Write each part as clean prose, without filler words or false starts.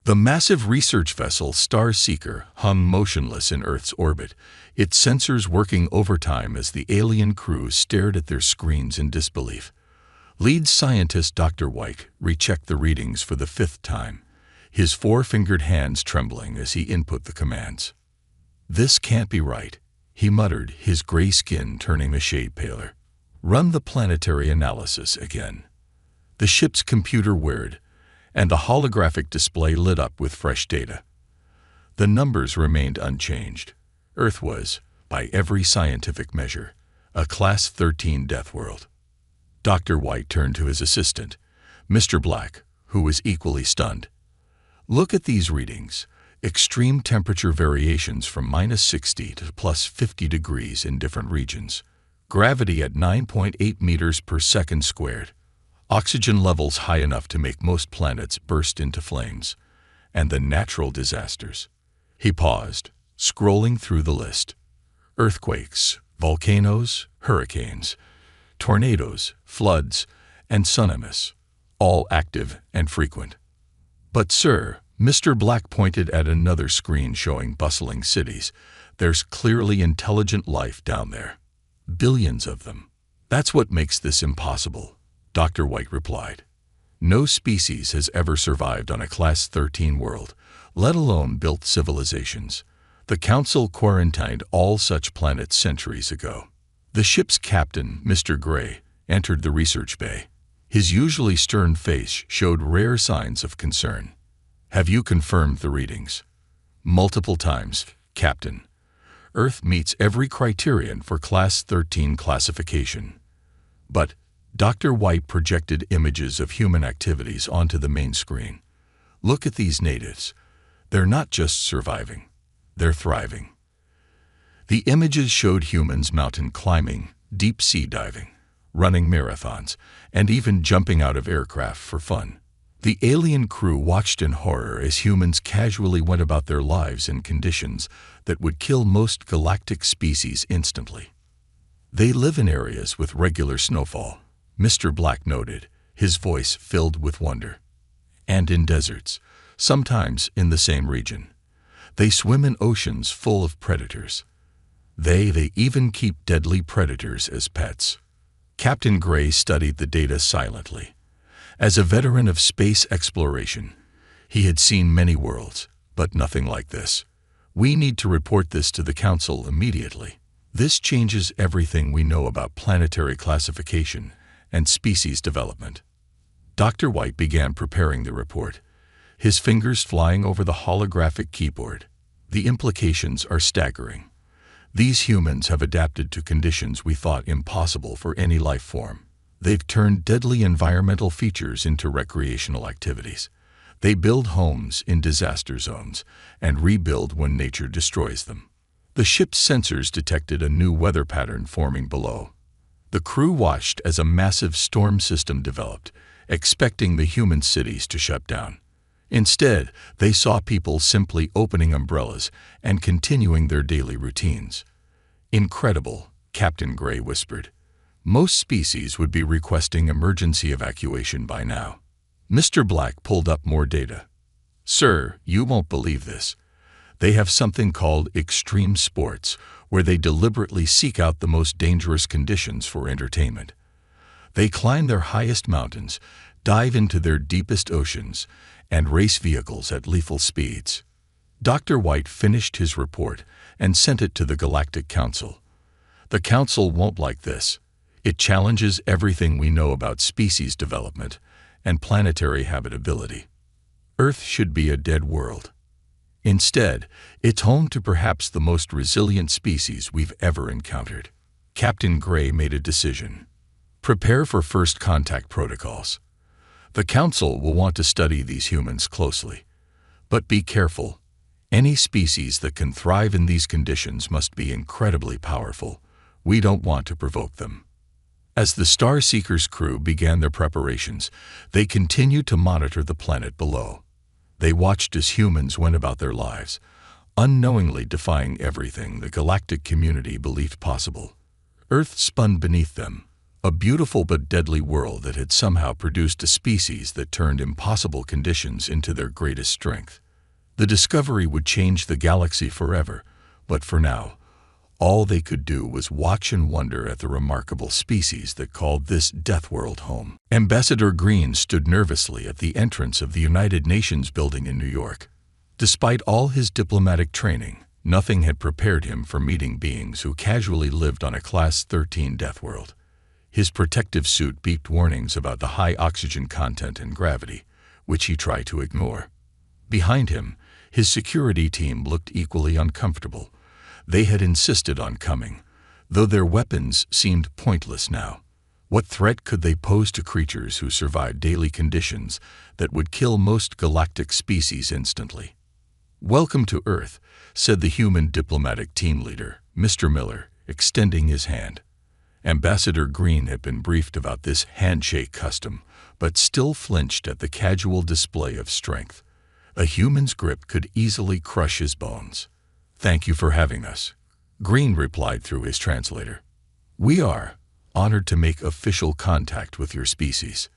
The massive research vessel Star Seeker hung motionless in Earth's orbit, its sensors working overtime as the alien crew stared at their screens in disbelief. Lead scientist Dr. White rechecked the readings for the 5th time, his four-fingered hands trembling as he input the commands. "This can't be right," he muttered, his gray skin turning a shade paler. "Run the planetary analysis again." The ship's computer whirred, and the holographic display lit up with fresh data. The numbers remained unchanged. Earth was, by every scientific measure, a Class 13 death world. Dr. White turned to his assistant, Mr. Black, who was equally stunned. "Look at these readings. Extreme temperature variations from -60 to +50 degrees in different regions. Gravity at 9.8 meters per second squared. Oxygen levels high enough to make most planets burst into flames. And the natural disasters." He paused, scrolling through the list. Earthquakes, volcanoes, hurricanes, tornadoes, floods, and tsunamis, all active and frequent. "But sir," Mr. Black pointed at another screen showing bustling cities, "there's clearly intelligent life down there. Billions of them." "That's what makes this impossible," Dr. White replied. "No species has ever survived on a Class 13 world, let alone built civilizations. The Council quarantined all such planets centuries ago." The ship's captain, Mr. Gray, entered the research bay. His usually stern face showed rare signs of concern. "Have you confirmed the readings?" "Multiple times, Captain. Earth meets every criterion for Class 13 classification." But Dr. White projected images of human activities onto the main screen. "Look at these natives. They're not just surviving, they're thriving." The images showed humans mountain climbing, deep sea diving, running marathons, and even jumping out of aircraft for fun. The alien crew watched in horror as humans casually went about their lives in conditions that would kill most galactic species instantly. "They live in areas with regular snowfall," Mr. Black noted, his voice filled with wonder. "And in deserts, sometimes in the same region. They swim in oceans full of predators. They even keep deadly predators as pets." Captain Gray studied the data silently. As a veteran of space exploration, he had seen many worlds, but nothing like this. "We need to report this to the Council immediately. This changes everything we know about planetary classification and species development." Dr. White began preparing the report, his fingers flying over the holographic keyboard. "The implications are staggering. These humans have adapted to conditions we thought impossible for any life form. They've turned deadly environmental features into recreational activities. They build homes in disaster zones and rebuild when nature destroys them." The ship's sensors detected a new weather pattern forming below. The crew watched as a massive storm system developed, expecting the human cities to shut down. Instead, they saw people simply opening umbrellas and continuing their daily routines. "Incredible," Captain Gray whispered. "Most species would be requesting emergency evacuation by now." Mr. Black pulled up more data. "Sir, you won't believe this. They have something called extreme sports, where they deliberately seek out the most dangerous conditions for entertainment. They climb their highest mountains, dive into their deepest oceans, and race vehicles at lethal speeds." Dr. White finished his report and sent it to the Galactic Council. "The Council won't like this. It challenges everything we know about species development and planetary habitability. Earth should be a dead world. Instead, it's home to perhaps the most resilient species we've ever encountered." Captain Gray made a decision. "Prepare for first contact protocols. The Council will want to study these humans closely. But be careful. Any species that can thrive in these conditions must be incredibly powerful. We don't want to provoke them." As the Star Seeker's crew began their preparations, they continued to monitor the planet below. They watched as humans went about their lives, unknowingly defying everything the galactic community believed possible. Earth spun beneath them, A beautiful but deadly world that had somehow produced a species that turned impossible conditions into their greatest strength. The discovery would change the galaxy forever, but for now, all they could do was watch and wonder at the remarkable species that called this Deathworld home. Ambassador Green stood nervously at the entrance of the United Nations building in New York. Despite all his diplomatic training, nothing had prepared him for meeting beings who casually lived on a Class 13 Deathworld. His protective suit beeped warnings about the high oxygen content and gravity, which he tried to ignore. Behind him, his security team looked equally uncomfortable. They had insisted on coming, though their weapons seemed pointless now. What threat could they pose to creatures who survived daily conditions that would kill most galactic species instantly? "Welcome to Earth," said the human diplomatic team leader, Mr. Miller, extending his hand. Ambassador Green had been briefed about this handshake custom, but still flinched at the casual display of strength. A human's grip could easily crush his bones. "Thank you for having us," Green replied through his translator. "We are honored to make official contact with your species."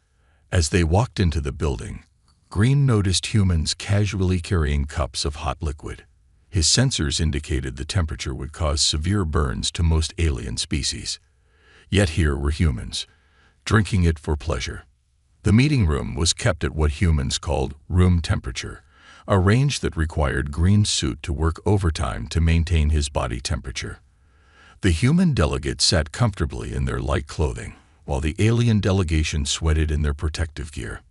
As they walked into the building, Green noticed humans casually carrying cups of hot liquid. His sensors indicated the temperature would cause severe burns to most alien species. Yet here were humans, drinking it for pleasure. The meeting room was kept at what humans called room temperature, a range that required Green's suit to work overtime to maintain his body temperature. The human delegates sat comfortably in their light clothing, while the alien delegation sweated in their protective gear.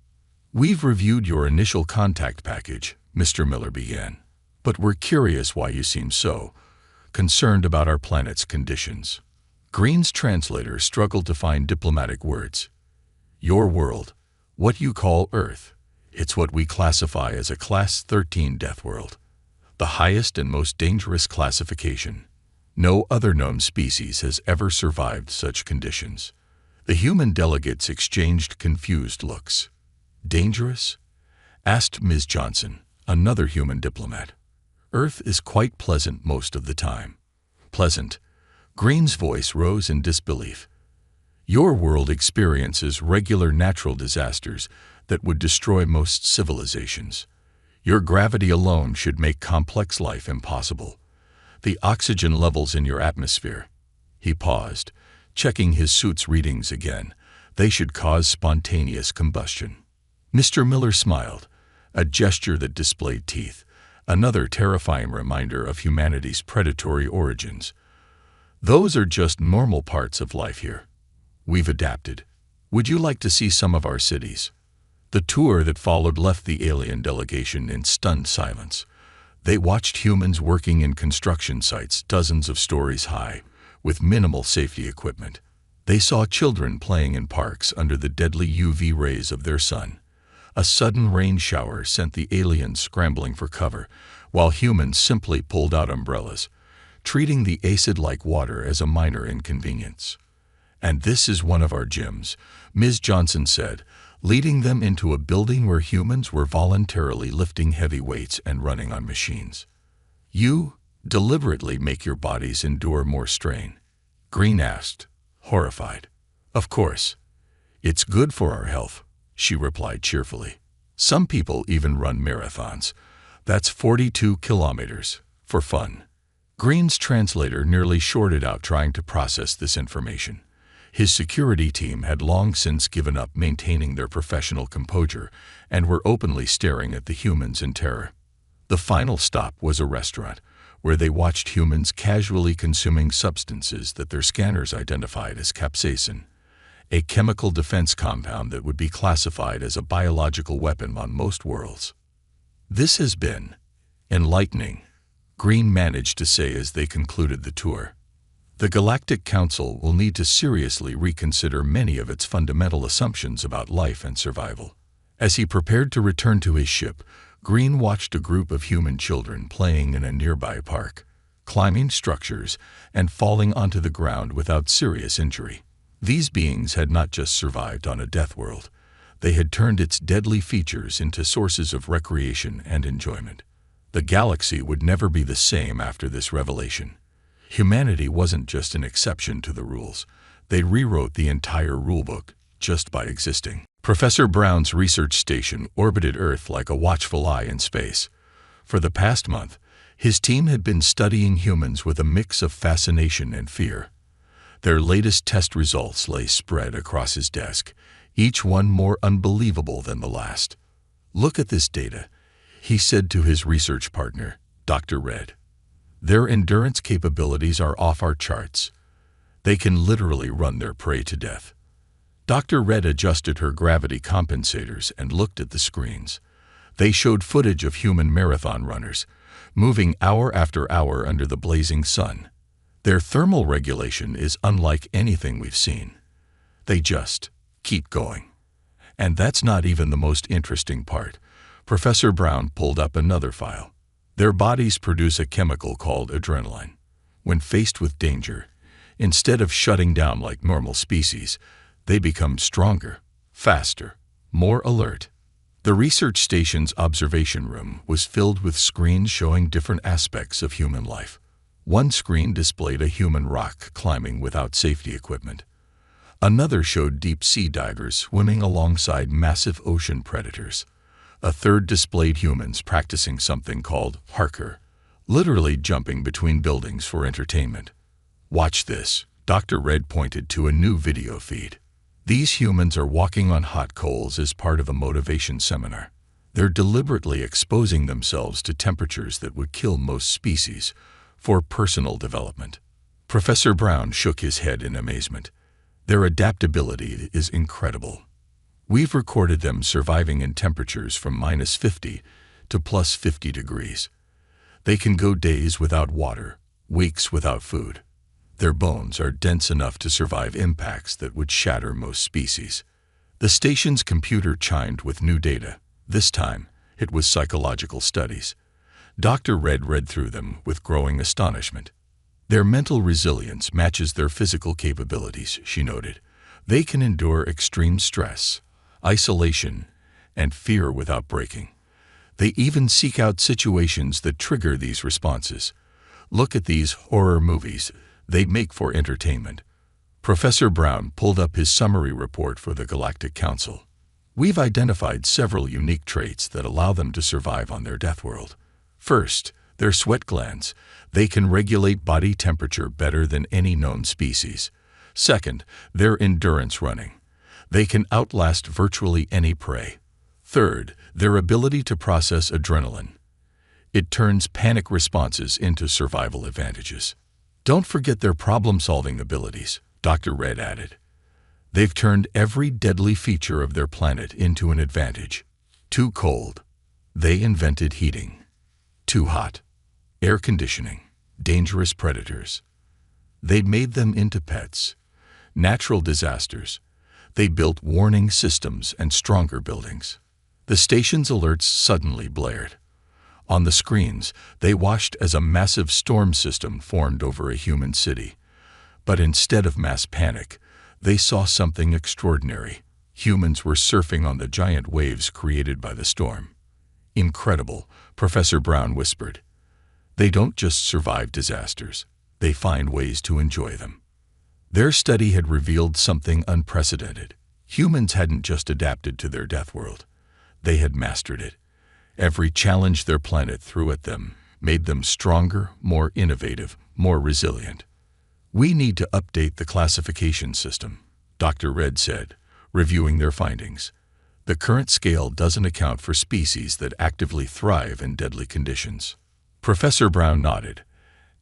"We've reviewed your initial contact package," Mr. Miller began, "but we're curious why you seem so concerned about our planet's conditions." Green's translator struggled to find diplomatic words. "Your world, what you call Earth, it's what we classify as a Class 13 Deathworld, the highest and most dangerous classification. No other known species has ever survived such conditions." The human delegates exchanged confused looks. "Dangerous?" asked Ms. Johnson, another human diplomat. "Earth is quite pleasant most of the time." "Pleasant?" Green's voice rose in disbelief. "Your world experiences regular natural disasters that would destroy most civilizations. Your gravity alone should make complex life impossible. The oxygen levels in your atmosphere—" He paused, checking his suit's readings again. "They should cause spontaneous combustion." Mr. Miller smiled, a gesture that displayed teeth, another terrifying reminder of humanity's predatory origins. "Those are just normal parts of life here. We've adapted. Would you like to see some of our cities?" The tour that followed left the alien delegation in stunned silence. They watched humans working in construction sites dozens of stories high, with minimal safety equipment. They saw children playing in parks under the deadly UV rays of their sun. A sudden rain shower sent the aliens scrambling for cover, while humans simply pulled out umbrellas, treating the acid-like water as a minor inconvenience. "And this is one of our gyms," Ms. Johnson said, leading them into a building where humans were voluntarily lifting heavy weights and running on machines. "You deliberately make your bodies endure more strain?" Green asked, horrified. "Of course. It's good for our health," she replied cheerfully. "Some people even run marathons. That's 42 kilometers, for fun." Green's translator nearly shorted out trying to process this information. His security team had long since given up maintaining their professional composure and were openly staring at the humans in terror. The final stop was a restaurant, where they watched humans casually consuming substances that their scanners identified as capsaicin, a chemical defense compound that would be classified as a biological weapon on most worlds. "This has been enlightening," Green managed to say as they concluded the tour. "The Galactic Council will need to seriously reconsider many of its fundamental assumptions about life and survival." As he prepared to return to his ship, Green watched a group of human children playing in a nearby park, climbing structures and falling onto the ground without serious injury. These beings had not just survived on a death world, they had turned its deadly features into sources of recreation and enjoyment. The galaxy would never be the same after this revelation. Humanity wasn't just an exception to the rules, They rewrote the entire rulebook just by existing. Professor Brown's research station orbited Earth like a watchful eye in space. For the past month, his team had been studying humans with a mix of fascination and fear. Their latest test results lay spread across his desk, each one more unbelievable than the last. "Look at this data," he said to his research partner, Dr. Red. "Their endurance capabilities are off our charts. They can literally run their prey to death." Dr. Red adjusted her gravity compensators and looked at the screens. They showed footage of human marathon runners, moving hour after hour under the blazing sun. Their thermal regulation is unlike anything we've seen. They just keep going. And that's not even the most interesting part. Professor Brown pulled up another file. Their bodies produce a chemical called adrenaline. When faced with danger, instead of shutting down like normal species, they become stronger, faster, more alert. The research station's observation room was filled with screens showing different aspects of human life. One screen displayed a human rock climbing without safety equipment. Another showed deep-sea divers swimming alongside massive ocean predators. A third displayed humans practicing something called parkour, literally jumping between buildings for entertainment. "Watch this," Dr. Red pointed to a new video feed. "These humans are walking on hot coals as part of a motivation seminar. They're deliberately exposing themselves to temperatures that would kill most species for personal development." Professor Brown shook his head in amazement. "Their adaptability is incredible. We've recorded them surviving in temperatures from -50 to +50 degrees. They can go days without water, weeks without food. Their bones are dense enough to survive impacts that would shatter most species." The station's computer chimed with new data. This time, it was psychological studies. Dr. Red read through them with growing astonishment. "Their mental resilience matches their physical capabilities," she noted. "They can endure extreme stress, isolation, and fear without breaking. They even seek out situations that trigger these responses. Look at these horror movies. They make for entertainment." Professor Brown pulled up his summary report for the Galactic Council. "We've identified several unique traits that allow them to survive on their Deathworld. First, their sweat glands. They can regulate body temperature better than any known species. Second, their endurance running. They can outlast virtually any prey. Third, their ability to process adrenaline. It turns panic responses into survival advantages. Don't forget their problem-solving abilities," Dr. Red added. "They've turned every deadly feature of their planet into an advantage. Too cold. They invented heating. Too hot. Air conditioning. Dangerous predators. They made them into pets. Natural disasters. They built warning systems and stronger buildings." The station's alerts suddenly blared. On the screens, they watched as a massive storm system formed over a human city. But instead of mass panic, they saw something extraordinary. Humans were surfing on the giant waves created by the storm. "Incredible," Professor Brown whispered. "They don't just survive disasters, they find ways to enjoy them." Their study had revealed something unprecedented. Humans hadn't just adapted to their Deathworld. They had mastered it. Every challenge their planet threw at them made them stronger, more innovative, more resilient. "We need to update the classification system," Dr. Red said, reviewing their findings. "The current scale doesn't account for species that actively thrive in deadly conditions." Professor Brown nodded,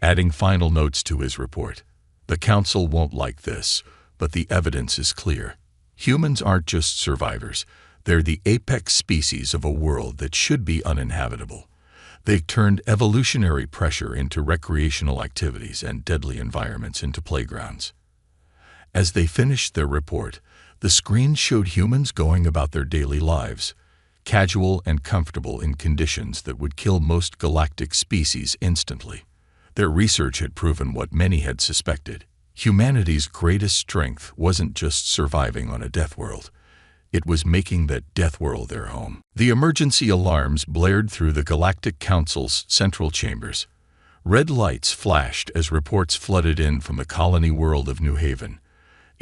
adding final notes to his report. "The Council won't like this, but the evidence is clear. Humans aren't just survivors. They're the apex species of a world that should be uninhabitable. They've turned evolutionary pressure into recreational activities and deadly environments into playgrounds." As they finished their report, the screen showed humans going about their daily lives, casual and comfortable in conditions that would kill most galactic species instantly. Their research had proven what many had suspected. Humanity's greatest strength wasn't just surviving on a Deathworld. It was making that Deathworld their home. The emergency alarms blared through the Galactic Council's central chambers. Red lights flashed as reports flooded in from the colony world of New Haven.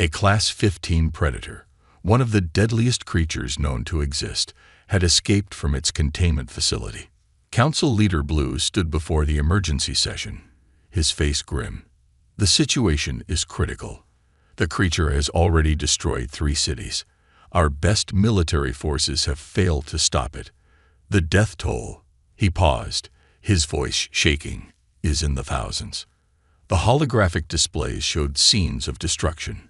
A Class 15 predator, one of the deadliest creatures known to exist, had escaped from its containment facility. Council Leader Blue stood before the emergency session, his face grim. The situation is critical. The creature has already destroyed 3 cities. Our best military forces have failed to stop it. The death toll, he paused, his voice shaking, is in the thousands. The holographic displays showed scenes of destruction.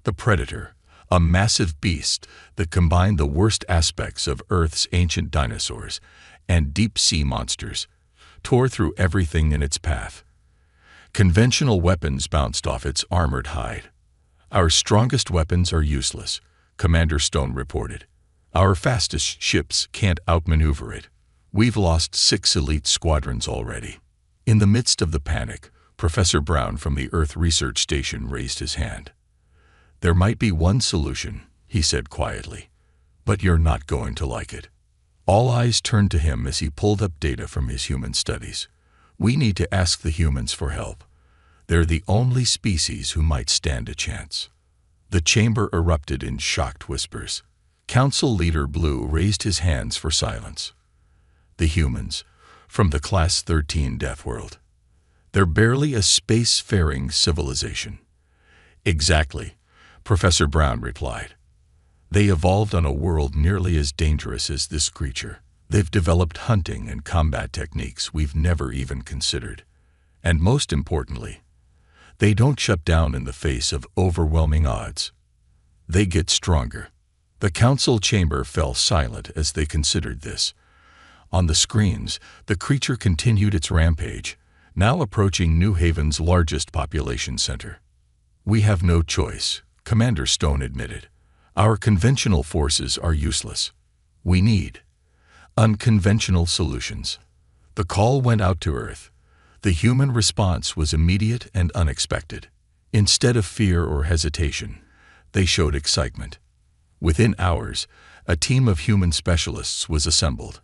The predator, a massive beast that combined the worst aspects of Earth's ancient dinosaurs and deep-sea monsters, tore through everything in its path. Conventional weapons bounced off its armored hide. "Our strongest weapons are useless," Commander Stone reported. "Our fastest ships can't outmaneuver it. We've lost 6 elite squadrons already." In the midst of the panic, Professor Brown from the Earth Research Station raised his hand. "There might be one solution," he said quietly, "but you're not going to like it." All eyes turned to him as he pulled up data from his human studies. "We need to ask the humans for help. They're the only species who might stand a chance." The chamber erupted in shocked whispers. Council Leader Blue raised his hands for silence. "The humans, from the Class 13 Deathworld. They're barely a space-faring civilization." "Exactly," Professor Brown replied. "They evolved on a world nearly as dangerous as this creature. They've developed hunting and combat techniques we've never even considered. And most importantly, they don't shut down in the face of overwhelming odds. They get stronger." The council chamber fell silent as they considered this. On the screens, the creature continued its rampage, now approaching New Haven's largest population center. "We have no choice," Commander Stone admitted. "Our conventional forces are useless. We need unconventional solutions." The call went out to Earth. The human response was immediate and unexpected. Instead of fear or hesitation, they showed excitement. Within hours, a team of human specialists was assembled.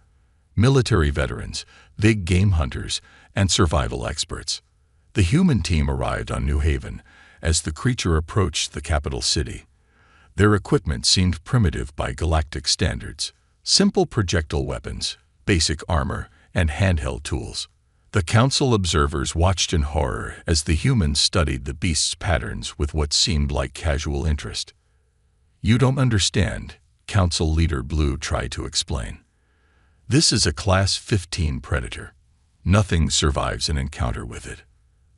Military veterans, big game hunters, and survival experts. The human team arrived on New Haven as the creature approached the capital city. Their equipment seemed primitive by galactic standards. Simple projectile weapons, basic armor, and handheld tools. The council observers watched in horror as the humans studied the beast's patterns with what seemed like casual interest. "You don't understand," Council Leader Blue tried to explain. "This is a Class 15 predator. Nothing survives an encounter with it."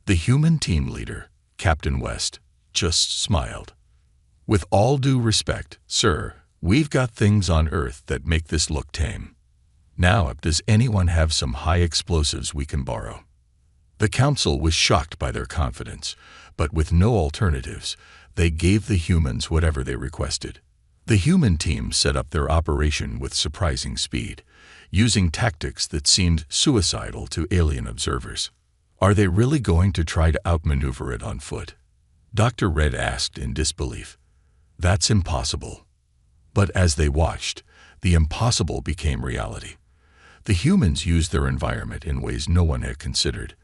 The human team leader, Captain West, just smiled. "With all due respect, sir, we've got things on Earth that make this look tame. Now, does anyone have some high explosives we can borrow?" The council was shocked by their confidence, but with no alternatives, they gave the humans whatever they requested. The human team set up their operation with surprising speed, using tactics that seemed suicidal to alien observers. "Are they really going to try to outmaneuver it on foot?" Dr. Red asked in disbelief. "That's impossible." But as they watched, the impossible became reality. The humans used their environment in ways no one had considered.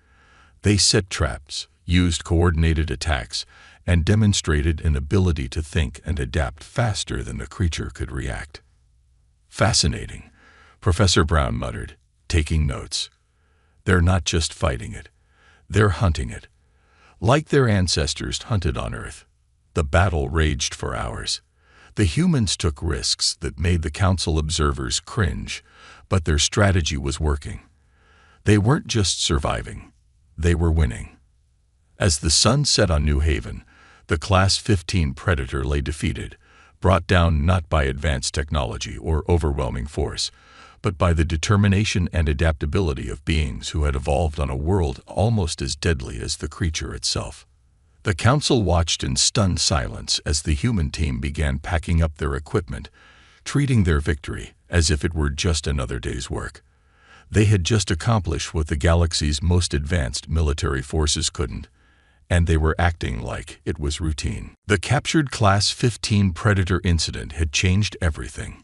They set traps, used coordinated attacks, and demonstrated an ability to think and adapt faster than the creature could react. "Fascinating," Professor Brown muttered, taking notes. "They're not just fighting it. They're hunting it. Like their ancestors hunted on Earth." The battle raged for hours. The humans took risks that made the council observers cringe, but their strategy was working. They weren't just surviving, they were winning. As the sun set on New Haven, the Class 15 predator lay defeated, brought down not by advanced technology or overwhelming force, but by the determination and adaptability of beings who had evolved on a world almost as deadly as the creature itself. The council watched in stunned silence as the human team began packing up their equipment, treating their victory as if it were just another day's work. They had just accomplished what the galaxy's most advanced military forces couldn't, and they were acting like it was routine. The captured Class 15 Predator incident had changed everything.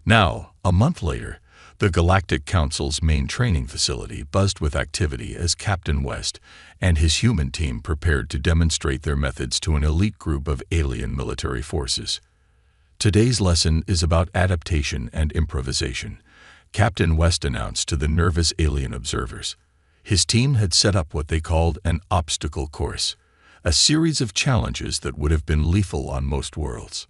Now, a month later, The Galactic Council's main training facility buzzed with activity as Captain West and his human team prepared to demonstrate their methods to an elite group of alien military forces. Today's lesson is about adaptation and improvisation, Captain West announced to the nervous alien observers. His team had set up what they called an obstacle course, a series of challenges that would have been lethal on most worlds.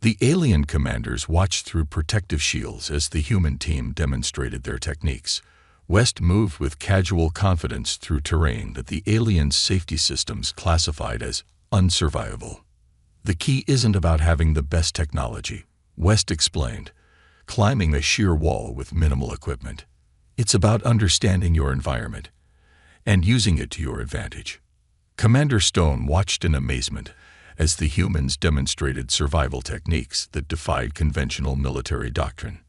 The alien commanders watched through protective shields as the human team demonstrated their techniques. West moved with casual confidence through terrain that the aliens' safety systems classified as unsurvivable. The key isn't about having the best technology, West explained, climbing a sheer wall with minimal equipment. It's about understanding your environment and using it to your advantage. Commander Stone watched in amazement as the humans demonstrated survival techniques that defied conventional military doctrine.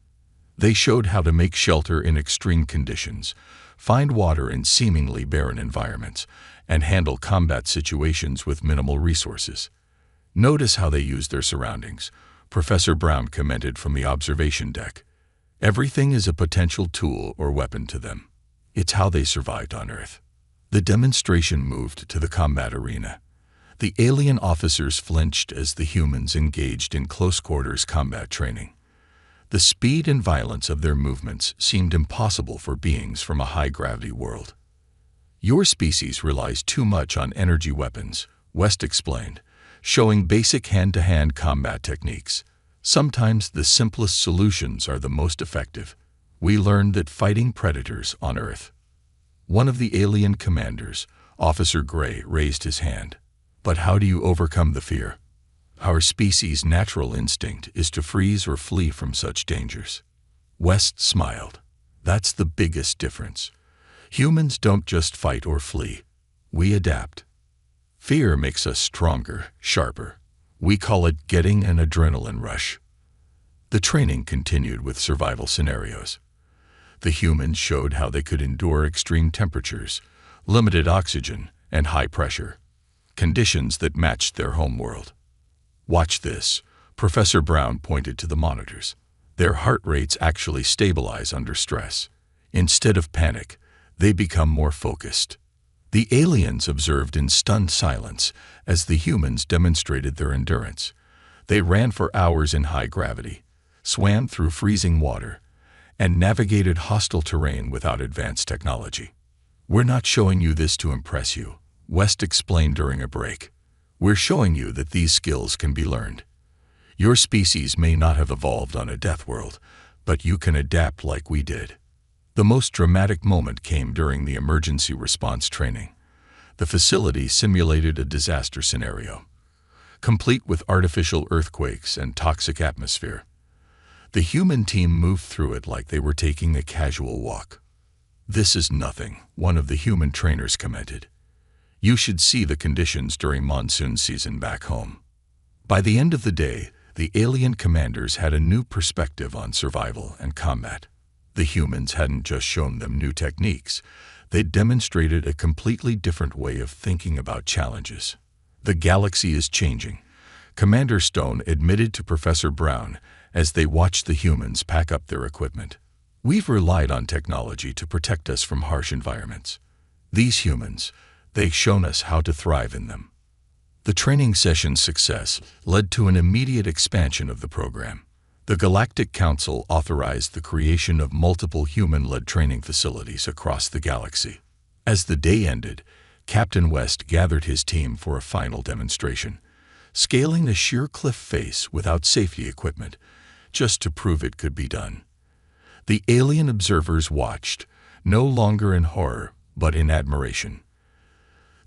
They showed how to make shelter in extreme conditions, find water in seemingly barren environments, and handle combat situations with minimal resources. Notice how they used their surroundings, Professor Brown commented from the observation deck. Everything is a potential tool or weapon to them. It's how they survived on Earth. The demonstration moved to the combat arena. The alien officers flinched as the humans engaged in close-quarters combat training. The speed and violence of their movements seemed impossible for beings from a high-gravity world. Your species relies too much on energy weapons, West explained, showing basic hand-to-hand combat techniques. Sometimes the simplest solutions are the most effective. We learned that fighting predators on Earth. One of the alien commanders, Officer Gray, raised his hand. But how do you overcome the fear? Our species' natural instinct is to freeze or flee from such dangers. West smiled. That's the biggest difference. Humans don't just fight or flee. We adapt. Fear makes us stronger, sharper. We call it getting an adrenaline rush. The training continued with survival scenarios. The humans showed how they could endure extreme temperatures, limited oxygen, and high pressure, conditions that matched their homeworld. Watch this, Professor Brown pointed to the monitors. Their heart rates actually stabilize under stress. Instead of panic, they become more focused. The aliens observed in stunned silence as the humans demonstrated their endurance. They ran for hours in high gravity, swam through freezing water, and navigated hostile terrain without advanced technology. We're not showing you this to impress you, West explained during a break. We're showing you that these skills can be learned. Your species may not have evolved on a Deathworld, but you can adapt like we did. The most dramatic moment came during the emergency response training. The facility simulated a disaster scenario, complete with artificial earthquakes and toxic atmosphere. The human team moved through it like they were taking a casual walk. "This is nothing," one of the human trainers commented. "You should see the conditions during monsoon season back home." By the end of the day, the alien commanders had a new perspective on survival and combat. The humans hadn't just shown them new techniques, they'd demonstrated a completely different way of thinking about challenges. The galaxy is changing, Commander Stone admitted to Professor Brown as they watched the humans pack up their equipment. "We've relied on technology to protect us from harsh environments. These humans, they've shown us how to thrive in them." The training session's success led to an immediate expansion of the program. The Galactic Council authorized the creation of multiple human-led training facilities across the galaxy. As the day ended, Captain West gathered his team for a final demonstration, scaling a sheer cliff face without safety equipment, just to prove it could be done. The alien observers watched, no longer in horror, but in admiration.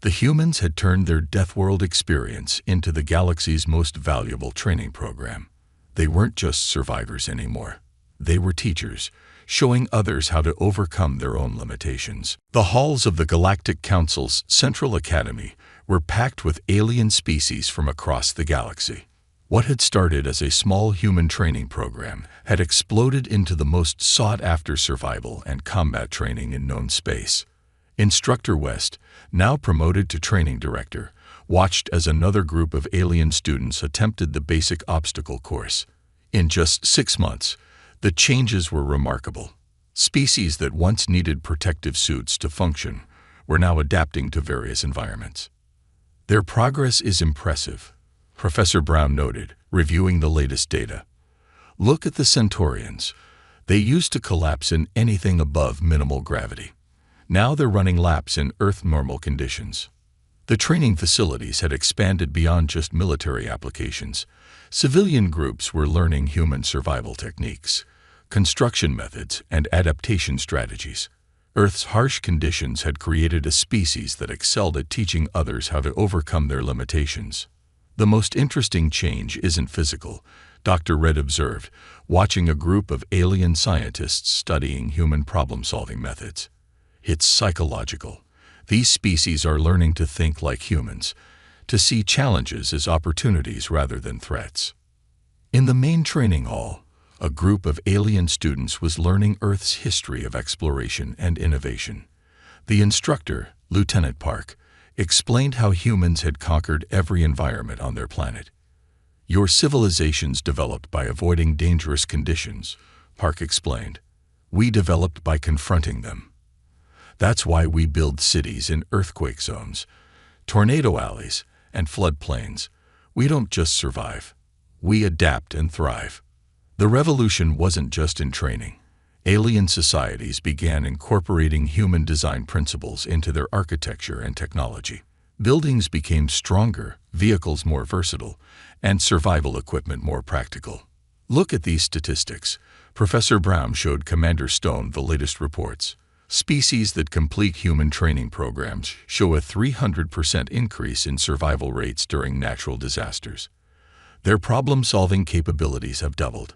The humans had turned their Deathworld experience into the galaxy's most valuable training program. They weren't just survivors anymore. They were teachers, showing others how to overcome their own limitations. The halls of the Galactic Council's Central Academy were packed with alien species from across the galaxy. What had started as a small human training program had exploded into the most sought-after survival and combat training in known space. Instructor West, now promoted to training director, watched as another group of alien students attempted the basic obstacle course. In just 6 months, the changes were remarkable. Species that once needed protective suits to function were now adapting to various environments. Their progress is impressive, Professor Brown noted, reviewing the latest data. Look at the Centaurians. They used to collapse in anything above minimal gravity. Now they're running laps in Earth normal conditions. The training facilities had expanded beyond just military applications. Civilian groups were learning human survival techniques, construction methods, and adaptation strategies. Earth's harsh conditions had created a species that excelled at teaching others how to overcome their limitations. The most interesting change isn't physical, Dr. Red observed, watching a group of alien scientists studying human problem-solving methods. It's psychological. These species are learning to think like humans, to see challenges as opportunities rather than threats. In the main training hall, a group of alien students was learning Earth's history of exploration and innovation. The instructor, Lieutenant Park, explained how humans had conquered every environment on their planet. Your civilizations developed by avoiding dangerous conditions, Park explained. We developed by confronting them. That's why we build cities in earthquake zones, tornado alleys, and floodplains. We don't just survive. We adapt and thrive. The revolution wasn't just in training. Alien societies began incorporating human design principles into their architecture and technology. Buildings became stronger, vehicles more versatile, and survival equipment more practical. Look at these statistics. Professor Brown showed Commander Stone the latest reports. Species that complete human training programs show a 300% increase in survival rates during natural disasters. Their problem-solving capabilities have doubled.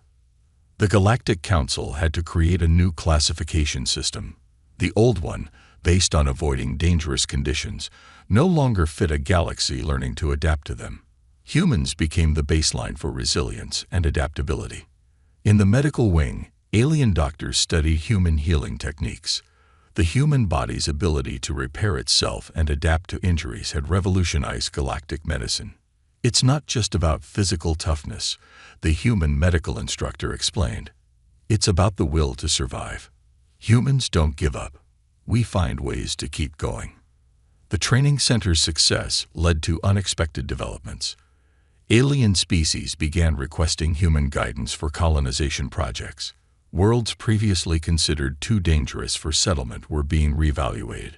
The Galactic Council had to create a new classification system. The old one, based on avoiding dangerous conditions, no longer fit a galaxy learning to adapt to them. Humans became the baseline for resilience and adaptability. In the medical wing, alien doctors study human healing techniques. The human body's ability to repair itself and adapt to injuries had revolutionized galactic medicine. It's not just about physical toughness, the human medical instructor explained. It's about the will to survive. Humans don't give up. We find ways to keep going. The training center's success led to unexpected developments. Alien species began requesting human guidance for colonization projects. Worlds previously considered too dangerous for settlement were being reevaluated.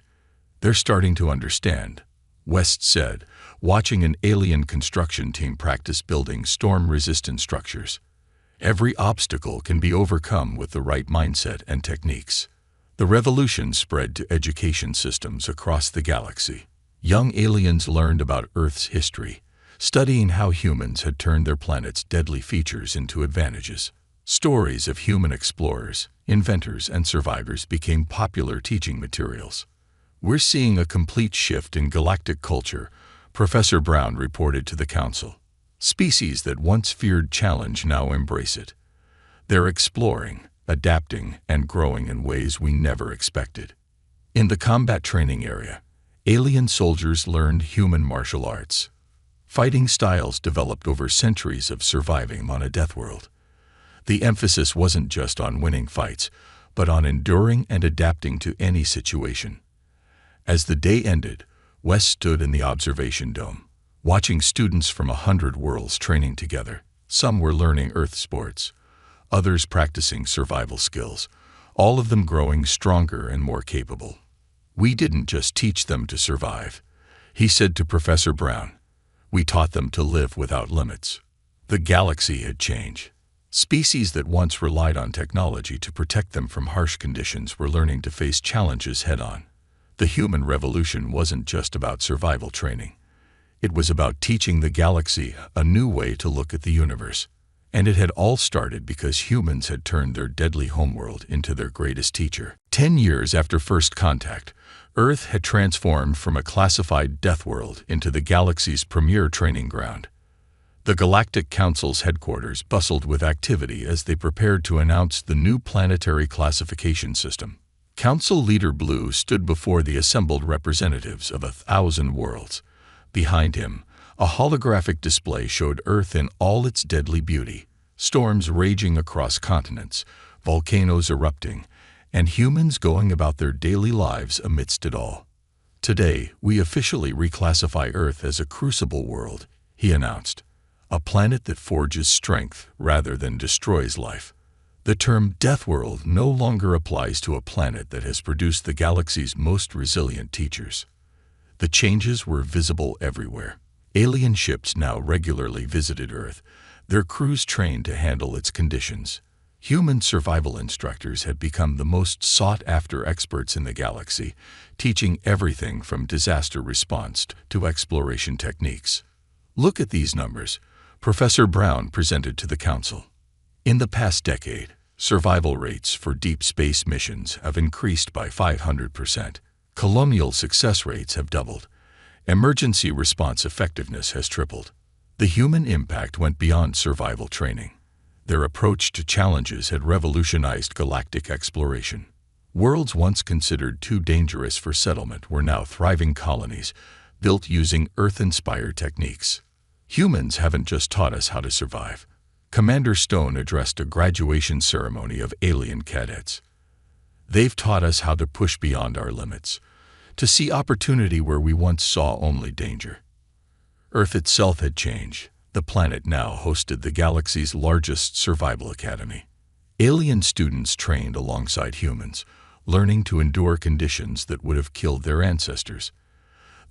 They're starting to understand, West said, watching an alien construction team practice building storm-resistant structures. Every obstacle can be overcome with the right mindset and techniques. The revolution spread to education systems across the galaxy. Young aliens learned about Earth's history, studying how humans had turned their planet's deadly features into advantages. Stories of human explorers, inventors, and survivors became popular teaching materials. We're seeing a complete shift in galactic culture, Professor Brown reported to the Council. Species that once feared challenge now embrace it. They're exploring, adapting, and growing in ways we never expected. In the combat training area, alien soldiers learned human martial arts. Fighting styles developed over centuries of surviving on a Deathworld. The emphasis wasn't just on winning fights, but on enduring and adapting to any situation. As the day ended, Wes stood in the observation dome, watching students from 100 worlds training together. Some were learning Earth sports, others practicing survival skills, all of them growing stronger and more capable. We didn't just teach them to survive, he said to Professor Brown. We taught them to live without limits. The galaxy had changed. Species that once relied on technology to protect them from harsh conditions were learning to face challenges head-on. The human revolution wasn't just about survival training. It was about teaching the galaxy a new way to look at the universe. And it had all started because humans had turned their deadly homeworld into their greatest teacher. 10 years after first contact, Earth had transformed from a classified death world into the galaxy's premier training ground. The Galactic Council's headquarters bustled with activity as they prepared to announce the new planetary classification system. Council Leader Blue stood before the assembled representatives of 1,000 worlds. Behind him, a holographic display showed Earth in all its deadly beauty, storms raging across continents, volcanoes erupting, and humans going about their daily lives amidst it all. Today, we officially reclassify Earth as a crucible world, he announced, a planet that forges strength rather than destroys life. The term Deathworld no longer applies to a planet that has produced the galaxy's most resilient teachers. The changes were visible everywhere. Alien ships now regularly visited Earth, their crews trained to handle its conditions. Human survival instructors had become the most sought-after experts in the galaxy, teaching everything from disaster response to exploration techniques. Look at these numbers, Professor Brown presented to the Council. In the past decade, survival rates for deep space missions have increased by 500%. Colonial success rates have doubled. Emergency response effectiveness has tripled. The human impact went beyond survival training. Their approach to challenges had revolutionized galactic exploration. Worlds once considered too dangerous for settlement were now thriving colonies, built using Earth-inspired techniques. Humans haven't just taught us how to survive. Commander Stone addressed a graduation ceremony of alien cadets. They've taught us how to push beyond our limits, to see opportunity where we once saw only danger. Earth itself had changed. The planet now hosted the galaxy's largest survival academy. Alien students trained alongside humans, learning to endure conditions that would have killed their ancestors.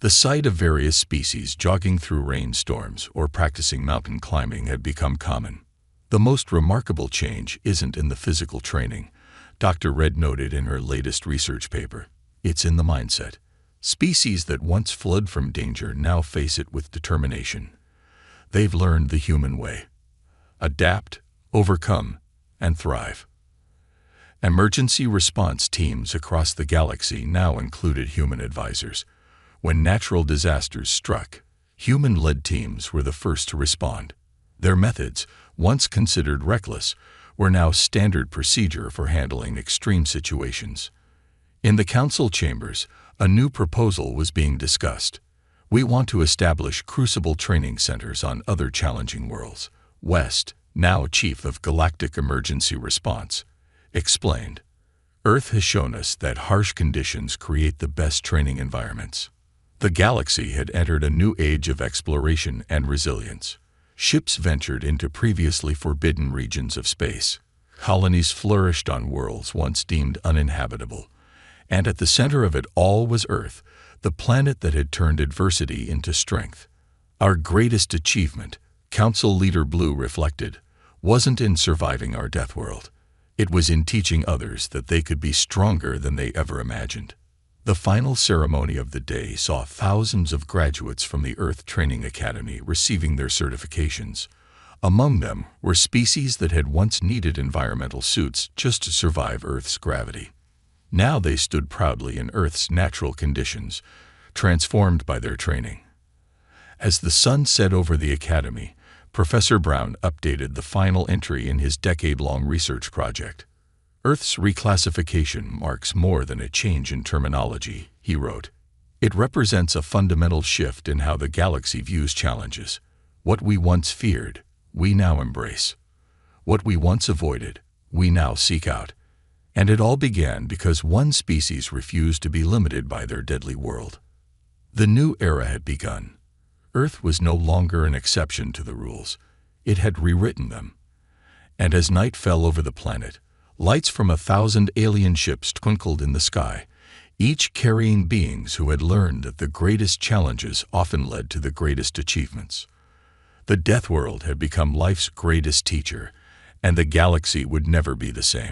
The sight of various species jogging through rainstorms or practicing mountain climbing had become common. The most remarkable change isn't in the physical training, Dr. Red noted in her latest research paper. It's in the mindset. Species that once fled from danger now face it with determination. They've learned the human way: adapt, overcome, and thrive. Emergency response teams across the galaxy now included human advisors. When natural disasters struck, human-led teams were the first to respond. Their methods, once considered reckless, were now standard procedure for handling extreme situations. In the council chambers, a new proposal was being discussed. We want to establish crucible training centers on other challenging worlds. West, now Chief of Galactic Emergency Response, explained, Earth has shown us that harsh conditions create the best training environments. The galaxy had entered a new age of exploration and resilience. Ships ventured into previously forbidden regions of space. Colonies flourished on worlds once deemed uninhabitable. And at the center of it all was Earth, the planet that had turned adversity into strength. Our greatest achievement, Council Leader Blue reflected, wasn't in surviving our death world. It was in teaching others that they could be stronger than they ever imagined. The final ceremony of the day saw thousands of graduates from the Earth Training Academy receiving their certifications. Among them were species that had once needed environmental suits just to survive Earth's gravity. Now they stood proudly in Earth's natural conditions, transformed by their training. As the sun set over the academy, Professor Brown updated the final entry in his decade-long research project. Earth's reclassification marks more than a change in terminology, he wrote. It represents a fundamental shift in how the galaxy views challenges. What we once feared, we now embrace. What we once avoided, we now seek out. And it all began because one species refused to be limited by their deadly world. The new era had begun. Earth was no longer an exception to the rules. It had rewritten them. And as night fell over the planet, lights from 1,000 alien ships twinkled in the sky, each carrying beings who had learned that the greatest challenges often led to the greatest achievements. The Deathworld had become life's greatest teacher, and the galaxy would never be the same.